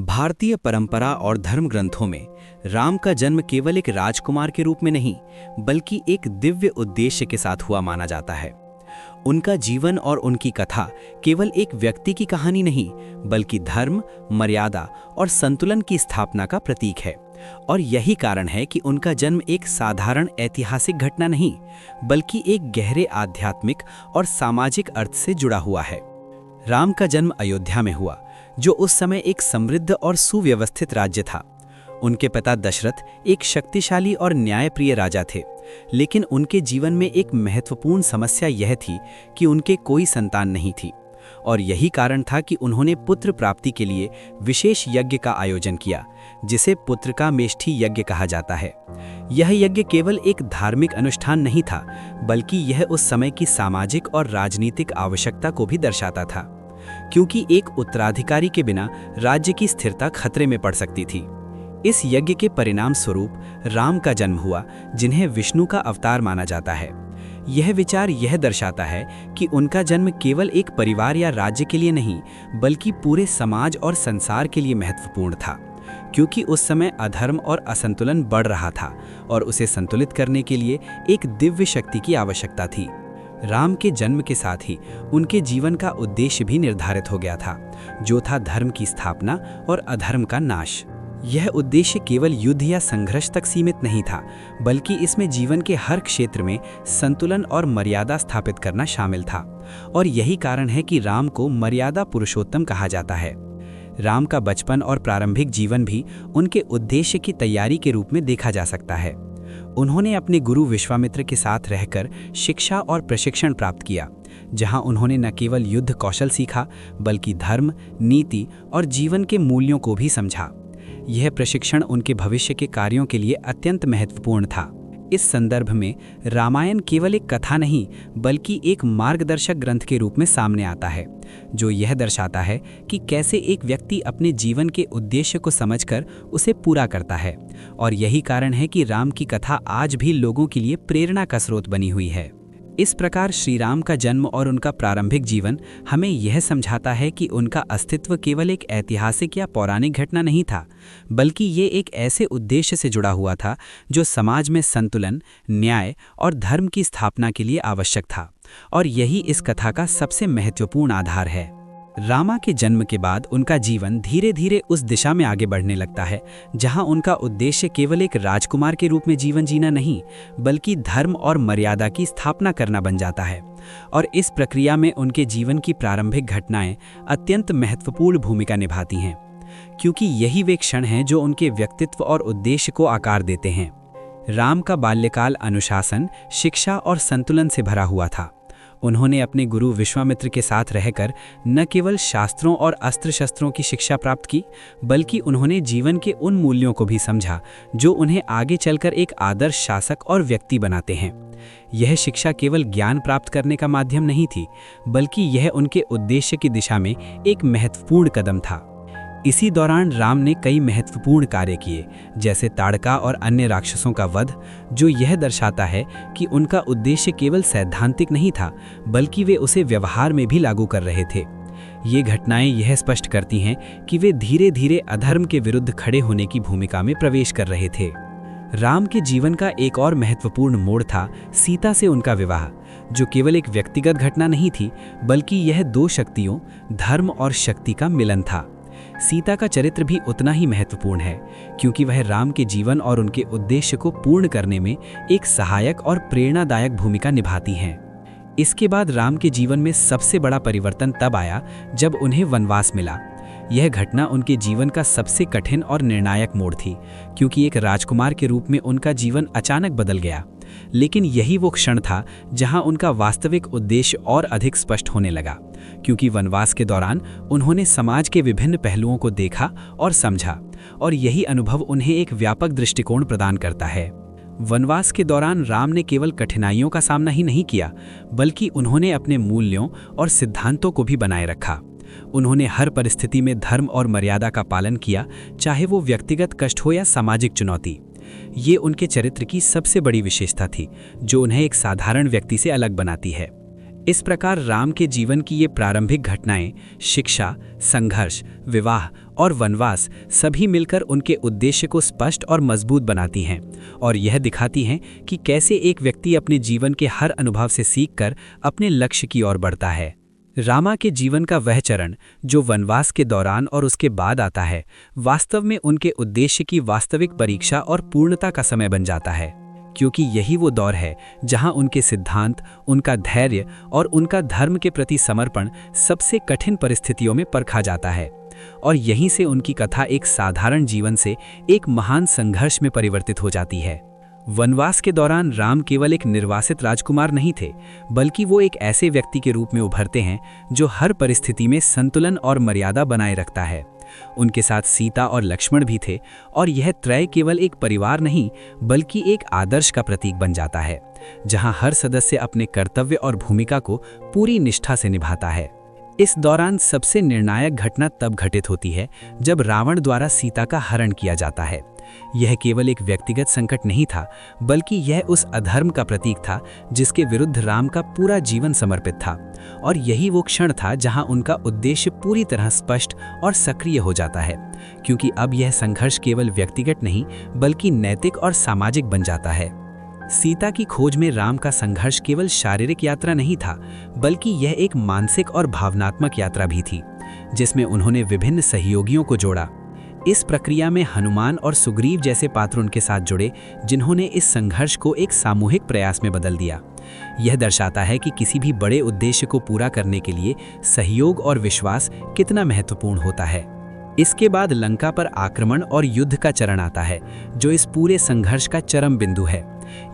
भारतीय परंपरा और धर्म ग्रंथों में राम का जन्म केवल एक राजकुमार के रूप में नहीं, बल्कि एक दिव्य उद्देश्य के साथ हुआ माना जाता है। उनका जीवन और उनकी कथा केवल एक व्यक्ति की कहानी नहीं, बल्कि धर्म, मर्यादा और संतुलन की स्थापना का प्रतीक है। और यही कारण है कि उनका जन्म एक साधारण ऐतिहासिक घटना नहीं, बल्कि एक गहरे आध्यात्मिक और सामाजिक अर्थ से जुड़ा हुआ है। राम का जन्म अयोध्या में हुआ, जो उस समय एक समृद्ध और सुव्यवस्थित राज्य था। उनके पिता दशरथ एक शक्तिशाली और न्यायप्रिय राजा थे, लेकिन उनके जीवन में एक महत्वपूर्ण समस्या यह थी कि उनके कोई संतान नहीं थी। और यही कारण था कि उन्होंने पुत्र प्राप्ति के लिए विशेष यज्ञ का आयोजन किया, जिसे पुत्र का मेष्ठी यज्ञ कहा जाता है। यह यज्ञ केवल एक धार्मिक अनुष्ठान नहीं था, बल्कि यह उस समय की सामाजिक और राजनीतिक आवश्यकता को भी दर्शाता था, क्योंकि एक उत्तराधिकारी के बिना राज्य की स्थिरता खतरे में पड़ सकती थी। इस यज्ञ के परिणाम स्वरूप राम का जन्म हुआ, जिन्हें विष्णु का अवतार माना जाता है। यह विचार यह दर्शाता है कि उनका जन्म केवल एक परिवार या राज्य के लिए नहीं, बल्कि पूरे समाज और संसार के लिए महत्वपूर्ण था, क्योंकि उस समय अधर्म और असंतुलन बढ़ रहा था और उसे संतुलित करने के लिए एक दिव्य शक्ति की आवश्यकता थी। राम के जन्म के साथ ही उनके जीवन का उद्देश्य भी निर्धारित हो गया था, जो था धर्म की स्थापना और अधर्म का नाश। यह उद्देश्य केवल युद्ध या संघर्ष तक सीमित नहीं था, बल्कि इसमें जीवन के हर क्षेत्र में संतुलन और मर्यादा स्थापित करना शामिल था। और यही कारण है कि राम को मर्यादा पुरुषोत्तम कहा जाता है। राम का बचपन और प्रारंभिक जीवन भी उनके उद्देश्य की तैयारी के रूप में देखा जा सकता है। उन्होंने अपने गुरु विश्वामित्र के साथ रहकर शिक्षा और प्रशिक्षण प्राप्त किया, जहां उन्होंने न केवल युद्ध कौशल सीखा, बल्कि धर्म, नीति और जीवन के मूल्यों को भी समझा। यह प्रशिक्षण उनके भविष्य के कार्यों के लिए अत्यंत महत्वपूर्ण था। इस संदर्भ में रामायण केवल एक कथा नहीं, बल्कि एक मार्गदर्शक ग्रंथ के रूप में सामने आता है, जो यह दर्शाता है कि कैसे एक व्यक्ति अपने जीवन के उद्देश्य को समझकर उसे पूरा करता है। और यही कारण है कि राम की कथा आज भी लोगों के लिए प्रेरणा का स्रोत बनी हुई है। इस प्रकार श्री राम का जन्म और उनका प्रारंभिक जीवन हमें यह समझाता है कि उनका अस्तित्व केवल एक ऐतिहासिक या पौराणिक घटना नहीं था, बल्कि ये एक ऐसे उद्देश्य से जुड़ा हुआ था जो समाज में संतुलन, न्याय और धर्म की स्थापना के लिए आवश्यक था। और यही इस कथा का सबसे महत्वपूर्ण आधार है। रामा के जन्म के बाद उनका जीवन धीरे धीरे उस दिशा में आगे बढ़ने लगता है, जहां उनका उद्देश्य केवल एक राजकुमार के रूप में जीवन जीना नहीं, बल्कि धर्म और मर्यादा की स्थापना करना बन जाता है। और इस प्रक्रिया में उनके जीवन की प्रारंभिक घटनाएं अत्यंत महत्वपूर्ण भूमिका निभाती हैं, क्योंकि यही वे क्षण हैं जो उनके व्यक्तित्व और उद्देश्य को आकार देते हैं। राम का बाल्यकाल अनुशासन, शिक्षा और संतुलन से भरा हुआ था। उन्होंने अपने गुरु विश्वामित्र के साथ रहकर न केवल शास्त्रों और अस्त्र शस्त्रों की शिक्षा प्राप्त की, बल्कि उन्होंने जीवन के उन मूल्यों को भी समझा जो उन्हें आगे चलकर एक आदर्श शासक और व्यक्ति बनाते हैं। यह शिक्षा केवल ज्ञान प्राप्त करने का माध्यम नहीं थी, बल्कि यह उनके उद्देश्य की दिशा में एक महत्वपूर्ण कदम था। इसी दौरान राम ने कई महत्वपूर्ण कार्य किए, जैसे ताड़का और अन्य राक्षसों का वध, जो यह दर्शाता है कि उनका उद्देश्य केवल सैद्धांतिक नहीं था, बल्कि वे उसे व्यवहार में भी लागू कर रहे थे। ये घटनाएं यह स्पष्ट करती हैं कि वे धीरे धीरे अधर्म के विरुद्ध खड़े होने की भूमिका में प्रवेश कर रहे थे। राम के जीवन का एक और महत्वपूर्ण मोड़ था सीता से उनका विवाह, जो केवल एक व्यक्तिगत घटना नहीं थी, बल्कि यह दो शक्तियों, धर्म और शक्ति का मिलन था। सीता का चरित्र भी उतना ही महत्वपूर्ण है, क्योंकि वह राम के जीवन और उनके उद्देश्य को पूर्ण करने में एक सहायक और प्रेरणादायक भूमिका निभाती हैं। इसके बाद राम के जीवन में सबसे बड़ा परिवर्तन तब आया जब उन्हें वनवास मिला। यह घटना उनके जीवन का सबसे कठिन और निर्णायक मोड़ थी, क्योंकि एक राजकुमार के रूप में उनका जीवन अचानक बदल गया। लेकिन यही वो क्षण था जहां उनका वास्तविक उद्देश्य और अधिक स्पष्ट होने लगा, क्योंकि वनवास के दौरान उन्होंने समाज के विभिन्न पहलुओं को देखा और समझा, और यही अनुभव उन्हें एक व्यापक दृष्टिकोण प्रदान करता है। वनवास के दौरान राम ने केवल कठिनाइयों का सामना ही नहीं किया, बल्कि उन्होंने अपने मूल्यों और सिद्धांतों को भी बनाए रखा। उन्होंने हर परिस्थिति में धर्म और मर्यादा का पालन किया, चाहे वो व्यक्तिगत कष्ट हो या सामाजिक चुनौती। ये उनके चरित्र की सबसे बड़ी विशेषता थी, जो उन्हें एक साधारण व्यक्ति से अलग बनाती है। इस प्रकार राम के जीवन की ये प्रारंभिक घटनाएं शिक्षा, संघर्ष, विवाह और वनवास सभी मिलकर उनके उद्देश्य को स्पष्ट और मजबूत बनाती हैं और यह दिखाती हैं कि कैसे एक व्यक्ति अपने जीवन के हर अनुभव से सीखकर अपने लक्ष्य की ओर बढ़ता है। रामा के जीवन का वह चरण जो वनवास के दौरान और उसके बाद आता है, वास्तव में उनके उद्देश्य की वास्तविक परीक्षा और पूर्णता का समय बन जाता है, क्योंकि यही वो दौर है जहां उनके सिद्धांत, उनका धैर्य और उनका धर्म के प्रति समर्पण सबसे कठिन परिस्थितियों में परखा जाता है। और यहीं से उनकी कथा एक साधारण जीवन से एक महान संघर्ष में परिवर्तित हो जाती है। वनवास के दौरान राम केवल एक निर्वासित राजकुमार नहीं थे, बल्कि वो एक ऐसे व्यक्ति के रूप में उभरते हैं जो हर परिस्थिति में संतुलन और मर्यादा बनाए रखता है। उनके साथ सीता और लक्ष्मण भी थे और यह त्रय केवल एक परिवार नहीं बल्कि एक आदर्श का प्रतीक बन जाता है, जहां हर सदस्य अपने कर्तव्य और भूमिका को पूरी निष्ठा से निभाता है। इस दौरान सबसे निर्णायक घटना तब घटित होती है जब रावण द्वारा सीता का हरण किया जाता है। यह केवल एक व्यक्तिगत संकट नहीं था, बल्कि यह उस अधर्म का प्रतीक था जिसके विरुद्ध राम का पूरा जीवन समर्पित था। और यही वो क्षण था जहां उनका उद्देश्य पूरी तरह स्पष्ट और सक्रिय हो जाता है, क्योंकि अब यह संघर्ष केवल व्यक्तिगत नहीं बल्कि नैतिक और सामाजिक बन जाता है। सीता की खोज में राम का संघर्ष केवल शारीरिक यात्रा नहीं था, बल्कि यह एक मानसिक और भावनात्मक यात्रा भी थी, जिसमें उन्होंने विभिन्न सहयोगियों को जोड़ा। इस प्रक्रिया में हनुमान और सुग्रीव जैसे पात्र उनके साथ जुड़े, जिन्होंने इस संघर्ष को एक सामूहिक प्रयास में बदल दिया। यह दर्शाता है कि किसी भी बड़े उद्देश्य को पूरा करने के लिए सहयोग और विश्वास कितना महत्वपूर्ण होता है। इसके बाद लंका पर आक्रमण और युद्ध का चरण आता है, जो इस पूरे संघर्ष का चरम बिंदु है।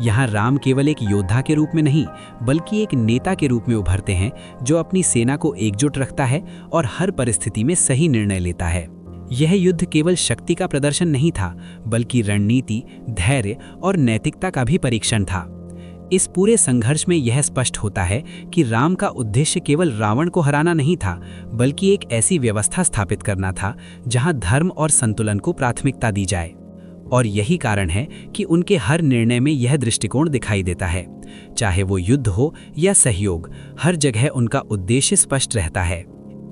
यहाँ राम केवल एक योद्धा के रूप में नहीं बल्कि एक नेता के रूप में उभरते हैं, जो अपनी सेना को एकजुट रखता है और हर परिस्थिति में सही निर्णय लेता है। यह युद्ध केवल शक्ति का प्रदर्शन नहीं था, बल्कि रणनीति, धैर्य और नैतिकता का भी परीक्षण था। इस पूरे संघर्ष में यह स्पष्ट होता है कि राम का उद्देश्य केवल रावण को हराना नहीं था, बल्कि एक ऐसी व्यवस्था स्थापित करना था जहां धर्म और संतुलन को प्राथमिकता दी जाए। और यही कारण है कि उनके हर निर्णय में यह दृष्टिकोण दिखाई देता है। चाहे वो युद्ध हो या सहयोग, हर जगह उनका उद्देश्य स्पष्ट रहता है।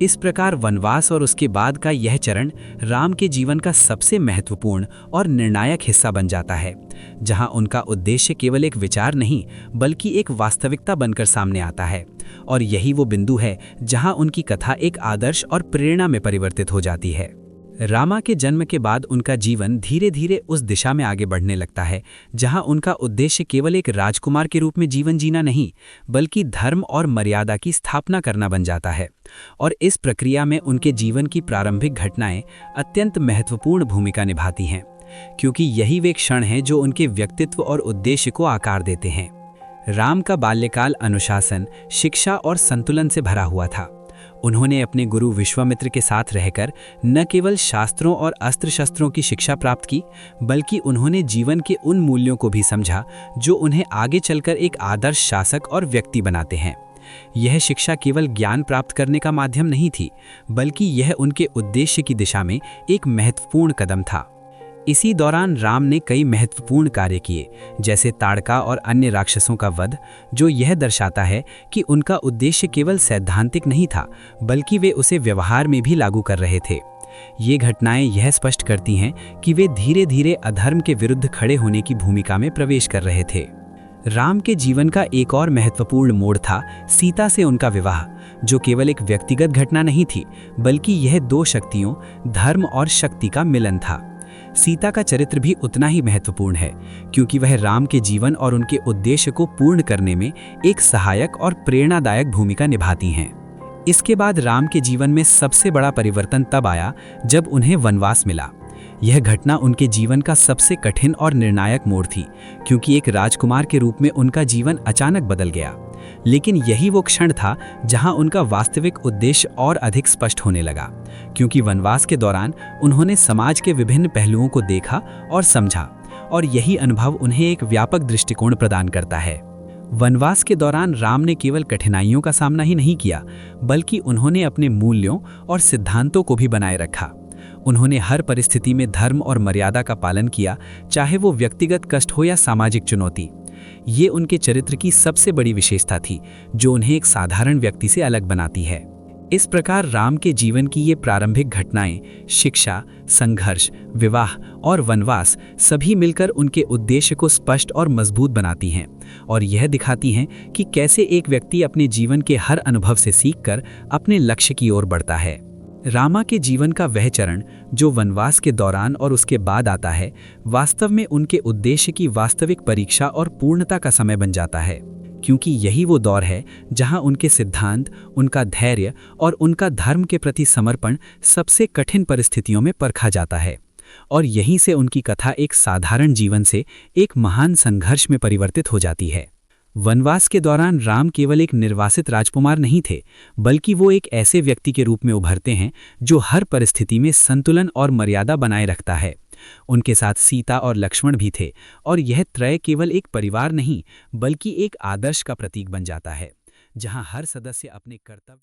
इस प्रकार वनवास और उसके बाद का यह चरण राम के जीवन का सबसे महत्वपूर्ण और निर्णायक हिस्सा बन जाता है, जहां उनका उद्देश्य केवल एक विचार नहीं बल्कि एक वास्तविकता बनकर सामने आता है। और यही वो बिंदु है जहां उनकी कथा एक आदर्श और प्रेरणा में परिवर्तित हो जाती है। रामा के जन्म के बाद उनका जीवन धीरे धीरे उस दिशा में आगे बढ़ने लगता है जहां उनका उद्देश्य केवल एक राजकुमार के रूप में जीवन जीना नहीं बल्कि धर्म और मर्यादा की स्थापना करना बन जाता है। और इस प्रक्रिया में उनके जीवन की प्रारंभिक घटनाएं अत्यंत महत्वपूर्ण भूमिका निभाती हैं, क्योंकि यही वे क्षण हैं जो उनके व्यक्तित्व और उद्देश्य को आकार देते हैं। राम का बाल्यकाल अनुशासन, शिक्षा और संतुलन से भरा हुआ था। उन्होंने अपने गुरु विश्वामित्र के साथ रहकर न केवल शास्त्रों और अस्त्र शस्त्रों की शिक्षा प्राप्त की, बल्कि उन्होंने जीवन के उन मूल्यों को भी समझा जो उन्हें आगे चलकर एक आदर्श शासक और व्यक्ति बनाते हैं। यह शिक्षा केवल ज्ञान प्राप्त करने का माध्यम नहीं थी, बल्कि यह उनके उद्देश्य की दिशा में एक महत्वपूर्ण कदम था। इसी दौरान राम ने कई महत्वपूर्ण कार्य किए, जैसे ताड़का और अन्य राक्षसों का वध, जो यह दर्शाता है कि उनका उद्देश्य केवल सैद्धांतिक नहीं था बल्कि वे उसे व्यवहार में भी लागू कर रहे थे। ये घटनाएं यह स्पष्ट करती हैं कि वे धीरे धीरे अधर्म के विरुद्ध खड़े होने की भूमिका में प्रवेश कर रहे थे। राम के जीवन का एक और महत्वपूर्ण मोड़ था सीता से उनका विवाह, जो केवल एक व्यक्तिगत घटना नहीं थी बल्कि यह दो शक्तियों, धर्म और शक्ति का मिलन था। सीता का चरित्र भी उतना ही महत्वपूर्ण है, क्योंकि वह राम के जीवन और उनके उद्देश्य को पूर्ण करने में एक सहायक और प्रेरणादायक भूमिका निभाती हैं। इसके बाद राम के जीवन में सबसे बड़ा परिवर्तन तब आया जब उन्हें वनवास मिला। यह घटना उनके जीवन का सबसे कठिन और निर्णायक मोड़ थी, क्योंकि एक राजकुमार के रूप में उनका जीवन अचानक बदल गया। लेकिन यही वो क्षण था जहां उनका वास्तविक उद्देश्य और अधिक स्पष्ट होने लगा, क्योंकि वनवास के दौरान उन्होंने समाज के विभिन्न पहलुओं को देखा और समझा, और यही अनुभव उन्हें एक व्यापक दृष्टिकोण प्रदान करता है। वनवास के दौरान राम ने केवल कठिनाइयों का सामना ही नहीं किया, बल्कि उन्होंने अपने मूल्यों और सिद्धांतों को भी बनाए रखा। उन्होंने हर परिस्थिति में धर्म और मर्यादा का पालन किया, चाहे वो व्यक्तिगत कष्ट हो या सामाजिक चुनौती। ये उनके चरित्र की सबसे बड़ी विशेषता थी, जो उन्हें एक साधारण व्यक्ति से अलग बनाती है। इस प्रकार राम के जीवन की ये प्रारंभिक घटनाएं, शिक्षा, संघर्ष, विवाह और वनवास सभी मिलकर उनके उद्देश्य को स्पष्ट और मजबूत बनाती हैं और यह दिखाती हैं कि कैसे एक व्यक्ति अपने जीवन के हर अनुभव से सीखकर अपने लक्ष्य की ओर बढ़ता है। रामा के जीवन का वह चरण जो वनवास के दौरान और उसके बाद आता है, वास्तव में उनके उद्देश्य की वास्तविक परीक्षा और पूर्णता का समय बन जाता है, क्योंकि यही वो दौर है जहां उनके सिद्धांत, उनका धैर्य और उनका धर्म के प्रति समर्पण सबसे कठिन परिस्थितियों में परखा जाता है। और यहीं से उनकी कथा एक साधारण जीवन से एक महान संघर्ष में परिवर्तित हो जाती है। वनवास के दौरान राम केवल एक निर्वासित राजकुमार नहीं थे, बल्कि वो एक ऐसे व्यक्ति के रूप में उभरते हैं जो हर परिस्थिति में संतुलन और मर्यादा बनाए रखता है। उनके साथ सीता और लक्ष्मण भी थे और यह त्रय केवल एक परिवार नहीं, बल्कि एक आदर्श का प्रतीक बन जाता है, जहां हर सदस्य अपने कर्तव्य